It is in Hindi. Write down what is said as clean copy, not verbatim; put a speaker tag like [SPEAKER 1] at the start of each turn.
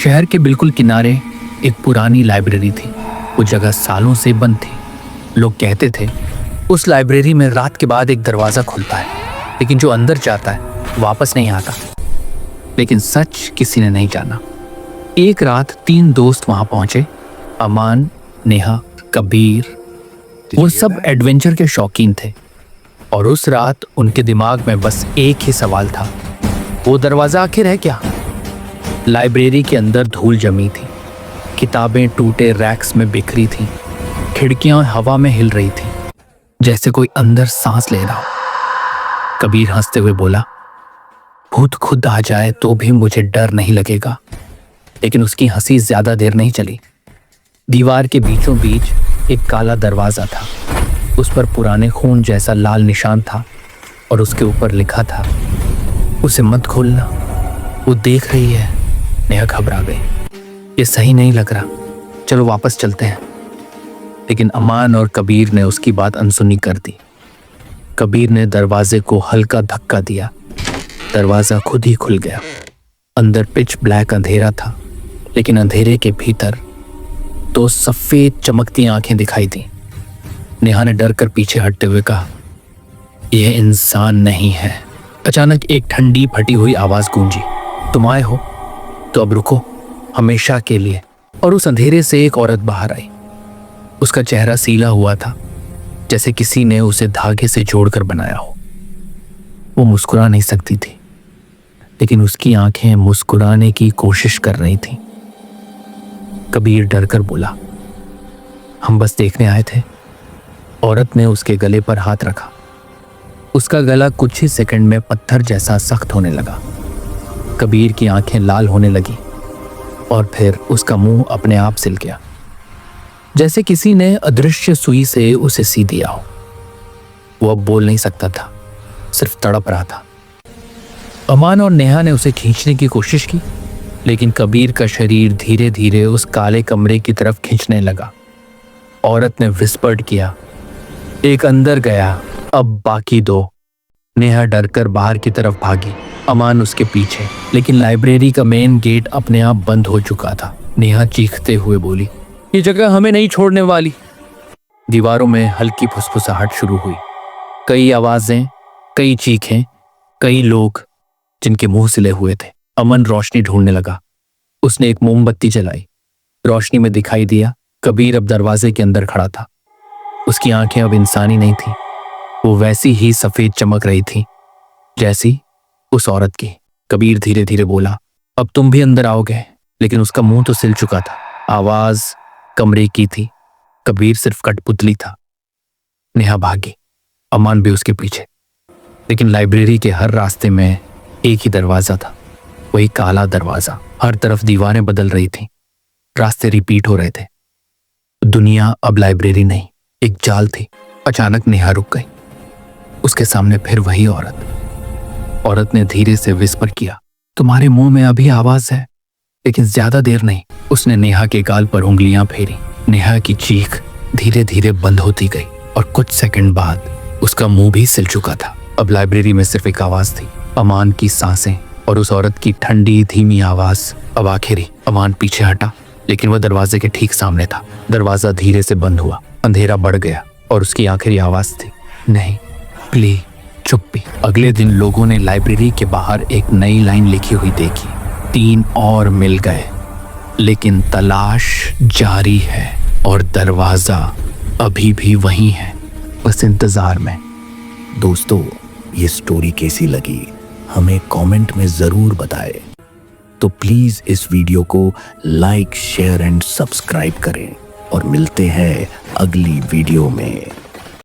[SPEAKER 1] शहर के बिल्कुल किनारे एक पुरानी लाइब्रेरी थी। वो जगह सालों से बंद थी। लोग कहते थे उस लाइब्रेरी में रात के बाद एक दरवाज़ा खुलता है, लेकिन जो अंदर जाता है वापस नहीं आता। लेकिन सच किसी ने नहीं जाना। एक रात 3 दोस्त वहां पहुंचे, अमान, नेहा, कबीर। वो सब एडवेंचर के शौकीन थे और उस रात उनके दिमाग में बस एक ही सवाल था, वो दरवाज़ा आखिर है क्या? लाइब्रेरी के अंदर धूल जमी थी, किताबें टूटे रैक्स में बिखरी थीं, खिड़कियां हवा में हिल रही थी जैसे कोई अंदर सांस ले रहा हो। कबीर हंसते हुए बोला, भूत खुद आ जाए तो भी मुझे डर नहीं लगेगा। लेकिन उसकी हंसी ज्यादा देर नहीं चली। दीवार के बीचों बीच एक काला दरवाजा था। उस पर पुराने खून जैसा लाल निशान था और उसके ऊपर लिखा था, उसे मत खोलना, वो देख रही है। नेहा घबरा गई, ये सही नहीं लग रहा, चलो वापस चलते हैं। लेकिन अमान और कबीर ने उसकी बात अनसुनी कर दी। कबीर ने दरवाजे को हल्का धक्का दिया, दरवाजा खुद ही खुल गया। अंदर पिच ब्लैक अंधेरा था, लेकिन अंधेरे के भीतर 2 सफेद चमकती आंखें दिखाई दी। नेहा ने डर कर पीछे हटते हुए कहा, यह इंसान नहीं है। अचानक एक ठंडी फटी हुई आवाज गूंजी, तुम आए हो तो अब रुको, हमेशा के लिए। और उस अंधेरे से एक औरत बाहर आई। उसका चेहरा सीला हुआ था, जैसे किसी ने उसे धागे से जोड़कर बनाया हो। वो मुस्कुरा नहीं सकती थी, लेकिन उसकी आंखें मुस्कुराने की कोशिश कर रही थीं। कबीर डरकर बोला, हम बस देखने आए थे। औरत ने उसके गले पर हाथ रखा। उसका गला कुछ ही सेकंड में पत्थर जैसा सख्त होने लगा। कबीर की आंखें लाल होने लगी और फिर उसका मुंह अपने आप सिल गया, जैसे किसी ने अदृश्य सुई से उसे सी दिया हो। वो अब बोल नहीं सकता था, सिर्फ तड़प रहा था। अमान और नेहा ने उसे खींचने की कोशिश की, लेकिन कबीर का शरीर धीरे धीरे उस काले कमरे की तरफ खींचने लगा। औरत ने विस्पर्ड किया, एक अंदर गया, अब बाकी 2। नेहा डरकर बाहर की तरफ भागी, अमान उसके पीछे। लेकिन लाइब्रेरी का मेन गेट अपने आप बंद हो चुका था। नेहा चीखते हुए बोली, ये जगह हमें नहीं छोड़ने वाली। दीवारों में हल्की फुसफुसाहट शुरू हुई। कई आवाजें, कई चीखें, कई लोग जिनके मुंह सिले हुए थे। अमन रोशनी ढूंढने लगा। उसने एक मोमबत्ती जलाई। रोशनी में दिखाई दिया कबीर अब दरवाजे के अंदर खड़ा था। उसकी आंखें अब इंसानी नहीं थी, वो वैसी ही सफेद चमक रही थी जैसी उस औरत की। कबीर धीरे धीरे बोला, अब तुम भी अंदर आओगे। लेकिन उसका मुंह तो सिल चुका था। आवाज कमरे की थी, कबीर सिर्फ कठपुतली था। नेहा भागी, अमान भी उसके पीछे। लेकिन लाइब्रेरी के हर रास्ते में एक ही दरवाजा था, वही काला दरवाजा। हर तरफ दीवारें बदल रही थीं, रास्ते रिपीट हो रहे थे। दुनिया अब लाइब्रेरी नहीं, एक जाल थी। अचानक नेहा रुक गई। उसके सामने फिर वही औरत। औरत ने धीरे से विस्पर किया, तुम्हारे मुंह में अभी आवाज है, लेकिन ज्यादा देर नहीं। उसने नेहा के गाल पर उंगलियां फेरी। नेहा की चीख धीरे धीरे बंद होती गई और कुछ सेकंड बाद उसका मुंह भी सिल चुका था। अब लाइब्रेरी में सिर्फ एक आवाज थी, अमान की सांसें और उस औरत की ठंडी धीमी आवाज। अब आखिरी अमान पीछे हटा, लेकिन वह दरवाजे के ठीक सामने था। दरवाजा धीरे से बंद हुआ, अंधेरा बढ़ गया और उसकी आखिरी आवाज थी, नहीं प्लीज, चुप्पी। अगले दिन लोगों ने लाइब्रेरी के बाहर एक नई लाइन लिखी हुई देखी, 3 और मिल गए, लेकिन तलाश जारी है और दरवाजा अभी भी वही है, बस इंतजार में।
[SPEAKER 2] दोस्तों, ये स्टोरी कैसी लगी हमें कमेंट में ज़रूर बताएं। तो प्लीज़ इस वीडियो को लाइक, शेयर एंड सब्सक्राइब करें और मिलते हैं अगली वीडियो में।